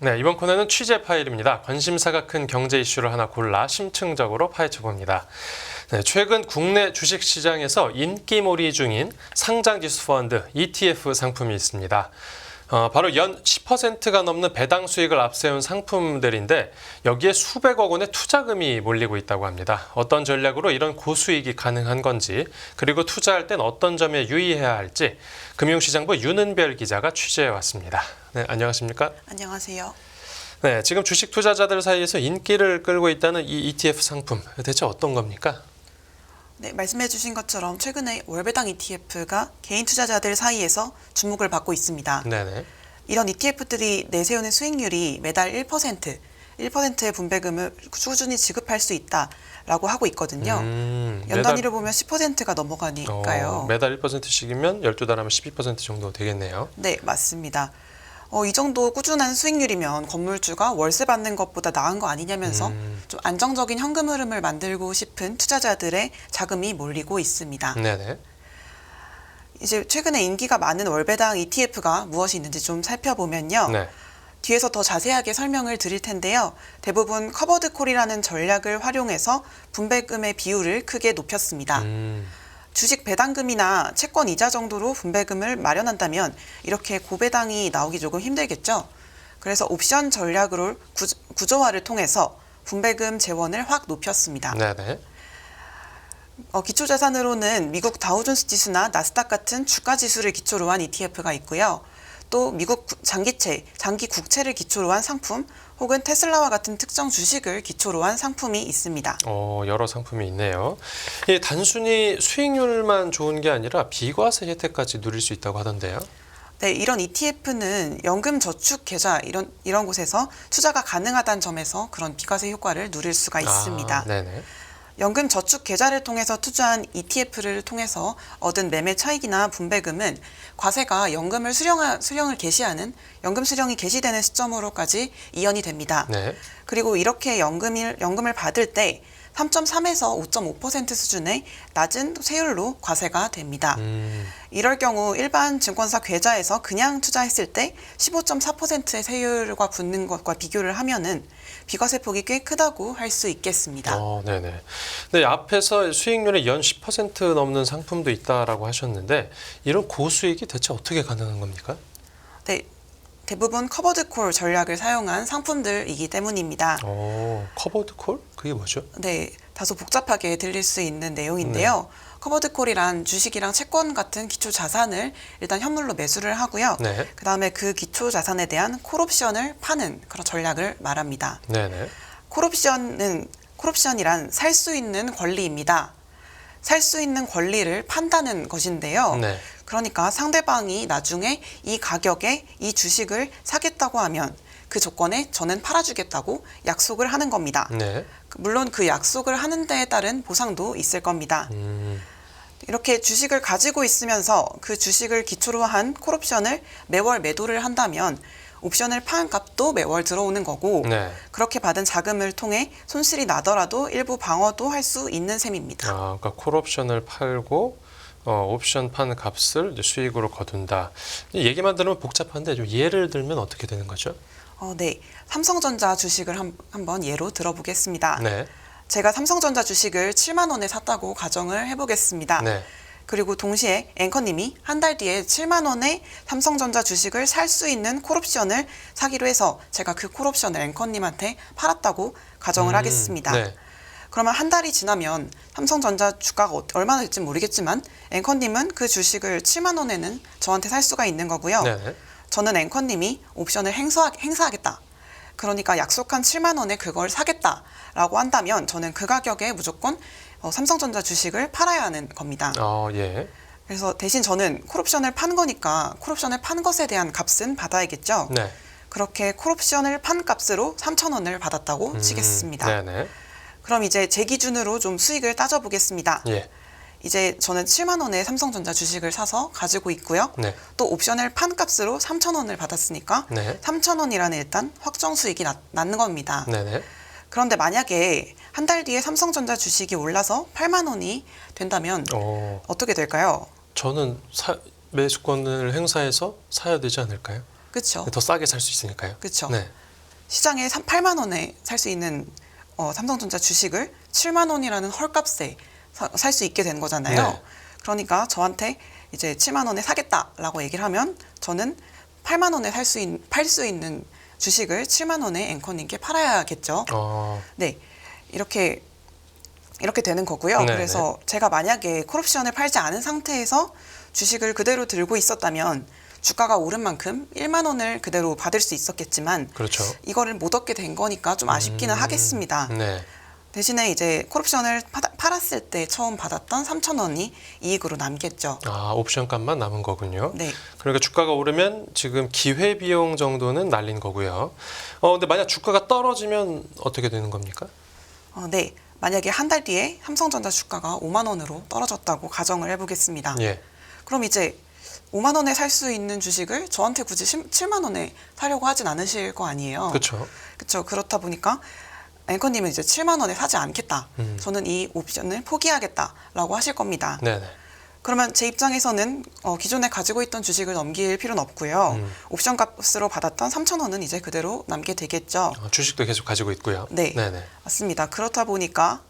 네, 이번 코너는 취재 파일입니다. 관심사가 큰 경제 이슈를 하나 골라 심층적으로 파헤쳐봅니다. 네, 최근 국내 주식시장에서 인기몰이 중인 상장지수 펀드 ETF 상품이 있습니다. 바로 연 10%가 넘는 배당 수익을 앞세운 상품들인데 여기에 수백억 원의 투자금이 몰리고 있다고 합니다. 어떤 전략으로 이런 고수익이 가능한 건지, 그리고 투자할 땐 어떤 점에 유의해야 할지 금융시장부 윤은별 기자가 취재해 왔습니다. 네, 안녕하십니까? 안녕하세요. 네, 지금 주식 투자자들 사이에서 인기를 끌고 있다는 이 ETF 상품, 대체 어떤 겁니까? 네, 말씀해 주신 것처럼 최근에 월배당 ETF가 개인 투자자들 사이에서 주목을 받고 있습니다. 네네. 이런 ETF들이 내세우는 수익률이 매달 1%의 분배금을 꾸준히 지급할 수 있다라고 하고 있거든요. 연 단위로 보면 10%가 넘어가니까요. 매달 1%씩이면 12달 하면 12% 정도 되겠네요. 네, 맞습니다. 이 정도 꾸준한 수익률이면 건물주가 월세 받는 것보다 나은 거 아니냐면서 좀 안정적인 현금 흐름을 만들고 싶은 투자자들의 자금이 몰리고 있습니다. 네네. 이제 최근에 인기가 많은 월배당 ETF가 무엇이 있는지 좀 살펴보면요. 네. 뒤에서 더 자세하게 설명을 드릴 텐데요. 대부분 커버드 콜이라는 전략을 활용해서 분배금의 비율을 크게 높였습니다. 주식 배당금이나 채권 이자 정도로 분배금을 마련한다면 이렇게 고배당이 나오기 조금 힘들겠죠. 그래서 옵션 전략으로 구조화를 통해서 분배금 재원을 확 높였습니다. 네네. 기초자산으로는 미국 다우존스 지수나 나스닥 같은 주가 지수를 기초로 한 ETF가 있고요. 또 미국 장기 국채를 기초로 한 상품, 혹은 테슬라와 같은 특정 주식을 기초로 한 상품이 있습니다. 여러 상품이 있네요. 단순히 수익률만 좋은 게 아니라 비과세 혜택까지 누릴 수 있다고 하던데요. 네, 이런 ETF는 연금 저축 계좌 이런 곳에서 투자가 가능하다는 점에서 그런 비과세 효과를 누릴 수가 있습니다. 네네. 연금 저축 계좌를 통해서 투자한 ETF를 통해서 얻은 매매 차익이나 분배금은 과세가 연금을 수령을 개시하는 연금 수령이 개시되는 시점으로까지 이연이 됩니다. 네. 그리고 이렇게 연금을 받을 때 3.3에서 5.5% 수준의 낮은 세율로 과세가 됩니다. 이럴 경우 일반 증권사 계좌에서 그냥 투자했을 때 15.4%의 세율과 붙는 것과 비교를 하면은 비과세 폭이 꽤 크다고 할 수 있겠습니다. 네네. 네, 앞에서 수익률이 연 10% 넘는 상품도 있다라고 하셨는데 이런 고수익이 대체 어떻게 가능한 겁니까? 네, 대부분 커버드 콜 전략을 사용한 상품들이기 때문입니다. 커버드 콜? 그게 뭐죠? 네, 다소 복잡하게 들릴 수 있는 내용인데요. 네. 커버드 콜이란 주식이랑 채권 같은 기초 자산을 일단 현물로 매수를 하고요. 네. 그다음에 그 기초 자산에 대한 콜옵션을 파는 그런 전략을 말합니다. 네네. 콜옵션이란 살 수 있는 권리입니다. 살 수 있는 권리를 판다는 것인데요. 네. 그러니까 상대방이 나중에 이 가격에 이 주식을 사겠다고 하면 그 조건에 저는 팔아주겠다고 약속을 하는 겁니다. 네. 물론 그 약속을 하는 데에 따른 보상도 있을 겁니다. 이렇게 주식을 가지고 있으면서 그 주식을 기초로 한 콜옵션을 매월 매도를 한다면 옵션을 판 값도 매월 들어오는 거고 네. 그렇게 받은 자금을 통해 손실이 나더라도 일부 방어도 할 수 있는 셈입니다. 그러니까 콜옵션을 팔고 옵션 판 값을 이제 수익으로 거둔다. 얘기만 들으면 복잡한데 좀 예를 들면 어떻게 되는 거죠? 네, 삼성전자 주식을 한번 예로 들어보겠습니다. 네. 제가 삼성전자 주식을 7만 원에 샀다고 가정을 해보겠습니다. 네. 그리고 동시에 앵커님이 한 달 뒤에 7만 원에 삼성전자 주식을 살 수 있는 콜옵션을 사기로 해서 제가 그 콜옵션을 앵커님한테 팔았다고 가정을 하겠습니다. 네. 그러면 한 달이 지나면 삼성전자 주가가 얼마나 될지 모르겠지만 앵커님은 그 주식을 7만 원에는 저한테 살 수가 있는 거고요. 네. 저는 앵커님이 옵션을 행사하겠다. 그러니까 약속한 7만 원에 그걸 사겠다라고 한다면 저는 그 가격에 무조건 삼성전자 주식을 팔아야 하는 겁니다. 예. 그래서 대신 저는 콜옵션을 판 거니까 콜옵션을 판 것에 대한 값은 받아야겠죠. 네. 그렇게 콜옵션을 판 값으로 3,000원을 받았다고 치겠습니다. 네네. 그럼 이제 제 기준으로 좀 수익을 따져보겠습니다. 예. 이제 저는 7만 원에 삼성전자 주식을 사서 가지고 있고요. 네. 또 옵션을 판 값으로 3,000원을 받았으니까 네. 3,000원이라는 일단 확정 수익이 나는 겁니다. 네네. 그런데 만약에 한 달 뒤에 삼성전자 주식이 올라서 8만 원이 된다면 어떻게 될까요? 저는 매수권을 행사해서 사야 되지 않을까요? 그렇죠. 더 싸게 살 수 있으니까요. 그렇죠. 네. 시장에 8만 원에 살 수 있는 삼성전자 주식을 7만 원이라는 헐값에 살 수 있게 된 거잖아요. 네. 그러니까 저한테 이제 7만 원에 사겠다라고 얘기를 하면 저는 8만 원에 팔 수 있는 주식을 7만 원에 앵커님께 팔아야겠죠. 네, 이렇게 되는 거고요. 네네. 그래서 제가 만약에 콜옵션을 팔지 않은 상태에서 주식을 그대로 들고 있었다면 주가가 오른 만큼 1만 원을 그대로 받을 수 있었겠지만 그렇죠. 이거를 못 얻게 된 거니까 좀 아쉽기는 하겠습니다. 네. 대신에 이제 콜옵션을 팔았을 때 처음 받았던 3천 원이 이익으로 남겠죠. 옵션 값만 남은 거군요. 네. 그러니까 주가가 오르면 지금 기회 비용 정도는 날린 거고요. 근데 만약 주가가 떨어지면 어떻게 되는 겁니까? 네. 만약에 한 달 뒤에 삼성전자 주가가 5만 원으로 떨어졌다고 가정을 해보겠습니다. 예. 그럼 이제 5만 원에 살 수 있는 주식을 저한테 굳이 7만 원에 사려고 하진 않으실 거 아니에요. 그렇죠. 그렇죠. 그렇다 보니까 앵커님은 이제 7만 원에 사지 않겠다. 저는 이 옵션을 포기하겠다라고 하실 겁니다. 네네. 그러면 제 입장에서는 기존에 가지고 있던 주식을 넘길 필요는 없고요. 옵션 값으로 받았던 3천 원은 이제 그대로 남게 되겠죠. 주식도 계속 가지고 있고요. 네. 네네. 맞습니다. 그렇다 보니까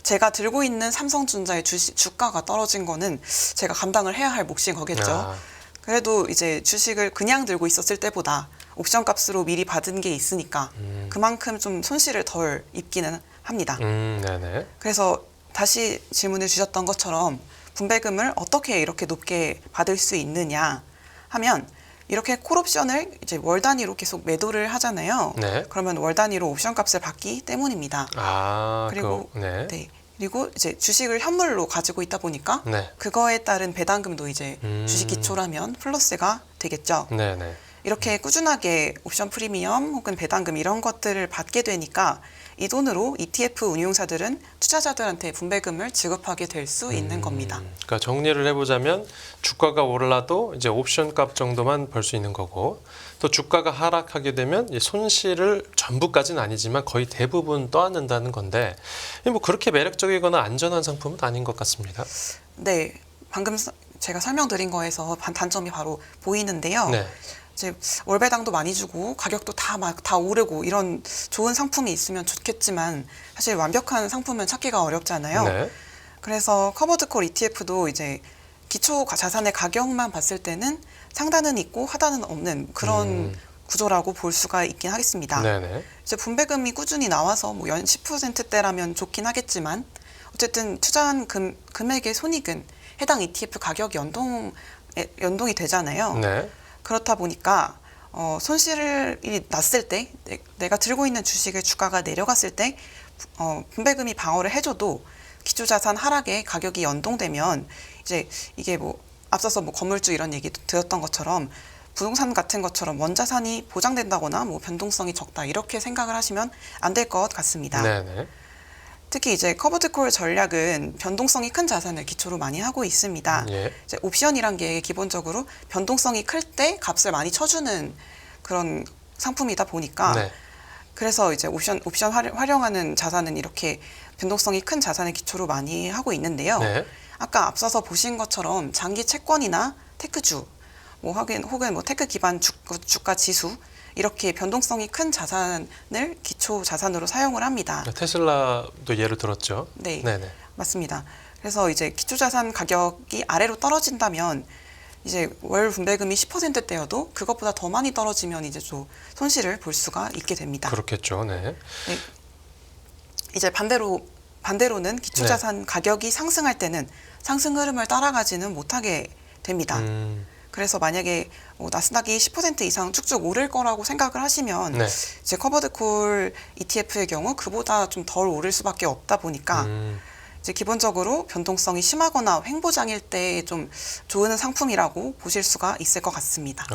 제가 들고 있는 삼성전자의 주가가 떨어진 거는 제가 감당을 해야 할 몫인 거겠죠. 그래도 이제 주식을 그냥 들고 있었을 때보다 옵션 값으로 미리 받은 게 있으니까 그만큼 좀 손실을 덜 입기는 합니다. 네네. 그래서 다시 질문을 주셨던 것처럼 분배금을 어떻게 이렇게 높게 받을 수 있느냐 하면 이렇게 콜옵션을 이제 월 단위로 계속 매도를 하잖아요. 네. 그러면 월 단위로 옵션 값을 받기 때문입니다. 그리고 네. 네. 그리고 이제 주식을 현물로 가지고 있다 보니까 네. 그거에 따른 배당금도 이제 주식 기초라면 플러스가 되겠죠. 네네. 이렇게 꾸준하게 옵션 프리미엄 혹은 배당금 이런 것들을 받게 되니까 이 돈으로 ETF 운용사들은 투자자들한테 분배금을 지급하게 될 수 있는 겁니다. 그러니까 정리를 해보자면 주가가 올라도 이제 옵션 값 정도만 벌 수 있는 거고 또 주가가 하락하게 되면 이 손실을 전부까지는 아니지만 거의 대부분 떠안는다는 건데 뭐 그렇게 매력적이거나 안전한 상품은 아닌 것 같습니다. 네, 방금 제가 설명드린 거에서 단점이 바로 보이는데요. 네. 이제 월배당도 많이 주고 가격도 다 오르고 이런 좋은 상품이 있으면 좋겠지만 사실 완벽한 상품은 찾기가 어렵잖아요. 네. 그래서 커버드콜 ETF도 이제 기초 자산의 가격만 봤을 때는 상단은 있고 하단은 없는 그런 구조라고 볼 수가 있긴 하겠습니다. 네네. 이제 분배금이 꾸준히 나와서 뭐 연 10%대라면 좋긴 하겠지만 어쨌든 투자한 금액의 손익은 해당 ETF 가격 연동이 되잖아요. 네. 그렇다 보니까 손실이 났을 때 내가 들고 있는 주식의 주가가 내려갔을 때 분배금이 방어를 해줘도 기초자산 하락에 가격이 연동되면 이제 이게 뭐 앞서서 뭐 건물주 이런 얘기도 들었던 것처럼 부동산 같은 것처럼 원자산이 보장된다거나 뭐 변동성이 적다 이렇게 생각을 하시면 안 될 것 같습니다. 네네. 특히 이제 커버드콜 전략은 변동성이 큰 자산을 기초로 많이 하고 있습니다. 예. 이제 옵션이란 게 기본적으로 변동성이 클 때 값을 많이 쳐주는 그런 상품이다 보니까 네. 그래서 이제 옵션 활용하는 자산은 이렇게 변동성이 큰 자산을 기초로 많이 하고 있는데요. 네. 아까 앞서서 보신 것처럼 장기 채권이나 테크주, 뭐 혹은 뭐 테크 기반 주가 지수 이렇게 변동성이 큰 자산을 기초 자산으로 사용을 합니다. 테슬라도 예를 들었죠. 네, 네네. 맞습니다. 그래서 이제 기초 자산 가격이 아래로 떨어진다면 이제 월 분배금이 10%대여도 그것보다 더 많이 떨어지면 이제 좀 손실을 볼 수가 있게 됩니다. 그렇겠죠. 네. 네. 이제 반대로는 기초 자산 가격이 상승할 때는 상승 흐름을 따라가지는 못하게 됩니다. 그래서 만약에 나스닥이 10% 이상 쭉쭉 오를 거라고 생각을 하시면 네. 이제 커버드콜 ETF의 경우 그보다 좀 덜 오를 수밖에 없다 보니까 이제 기본적으로 변동성이 심하거나 횡보장일 때 좀 좋은 상품이라고 보실 수가 있을 것 같습니다.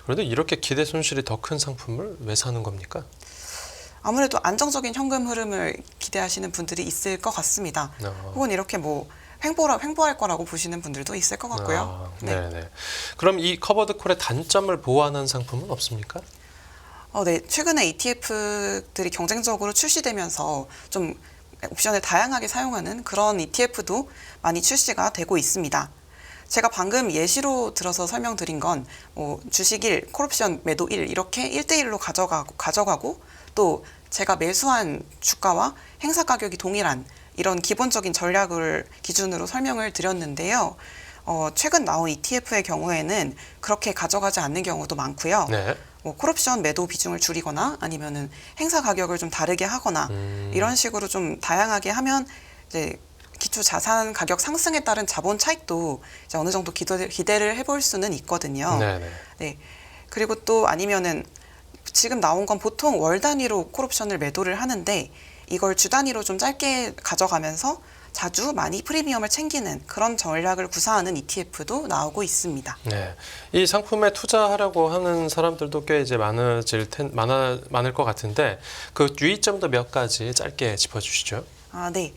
그런데 이렇게 기대 손실이 더 큰 상품을 왜 사는 겁니까? 아무래도 안정적인 현금 흐름을 기대하시는 분들이 있을 것 같습니다. 혹은 이렇게 뭐 횡보할 거라고 보시는 분들도 있을 것 같고요. 네. 그럼 이 커버드콜의 단점을 보완한 상품은 없습니까? 네. 최근에 ETF들이 경쟁적으로 출시되면서 좀 옵션을 다양하게 사용하는 그런 ETF도 많이 출시가 되고 있습니다. 제가 방금 예시로 들어서 설명드린 건 주식 1, 콜옵션 매도 1 이렇게 1대1로 가져가고 또 제가 매수한 주가와 행사 가격이 동일한 이런 기본적인 전략을 기준으로 설명을 드렸는데요. 최근 나온 ETF의 경우에는 그렇게 가져가지 않는 경우도 많고요. 네. 콜옵션 매도 비중을 줄이거나 아니면은 행사 가격을 좀 다르게 하거나 이런 식으로 좀 다양하게 하면 이제 기초 자산 가격 상승에 따른 자본 차익도 이제 어느 정도 기대를 해볼 수는 있거든요. 네네. 네. 그리고 또 아니면은 지금 나온 건 보통 월 단위로 콜옵션을 매도를 하는데 이걸 주 단위로 좀 짧게 가져가면서 자주 많이 프리미엄을 챙기는 그런 전략을 구사하는 ETF도 나오고 있습니다. 네, 이 상품에 투자하려고 하는 사람들도 꽤 이제 많을 것 같은데 그 유의점도 몇 가지 짧게 짚어주시죠. 네.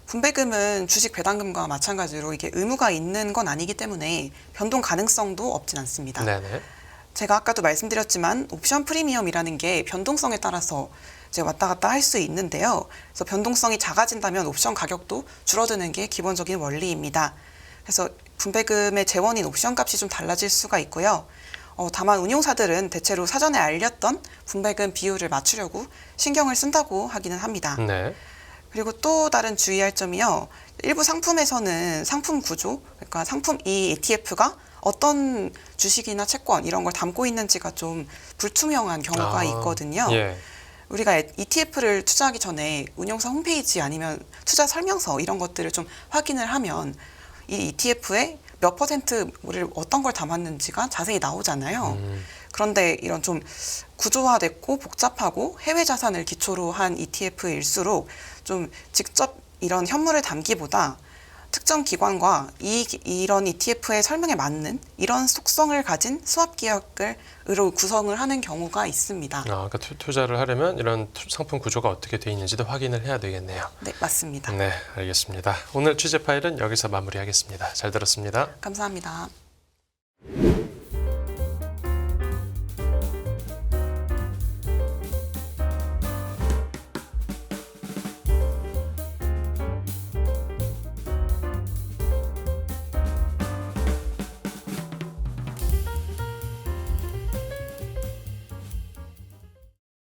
분배금은 주식 배당금과 마찬가지로 이게 의무가 있는 건 아니기 때문에 변동 가능성도 없진 않습니다. 네네. 제가 아까도 말씀드렸지만 옵션 프리미엄이라는 게 변동성에 따라서 이제 왔다 갔다 할 수 있는데요. 그래서 변동성이 작아진다면 옵션 가격도 줄어드는 게 기본적인 원리입니다. 그래서 분배금의 재원인 옵션 값이 좀 달라질 수가 있고요. 다만 운용사들은 대체로 사전에 알렸던 분배금 비율을 맞추려고 신경을 쓴다고 하기는 합니다. 네. 그리고 또 다른 주의할 점이요. 일부 상품에서는 상품 구조, 그러니까 이 ETF가 어떤 주식이나 채권 이런 걸 담고 있는지가 좀 불투명한 경우가 있거든요. 예. 우리가 ETF를 투자하기 전에 운용사 홈페이지 아니면 투자 설명서 이런 것들을 좀 확인을 하면 이 ETF에 몇 %를 어떤 걸 담았는지가 자세히 나오잖아요. 그런데 이런 좀 구조화됐고 복잡하고 해외 자산을 기초로 한 ETF일수록 좀 직접 이런 현물을 담기보다 특정 기관과 이런 ETF의 설명에 맞는 이런 속성을 가진 수합 기업으로 구성을 하는 경우가 있습니다. 그러니까 투자를 하려면 이런 상품 구조가 어떻게 되어 있는지도 확인을 해야 되겠네요. 네, 맞습니다. 네, 알겠습니다. 오늘 취재 파일은 여기서 마무리하겠습니다. 잘 들었습니다. 감사합니다.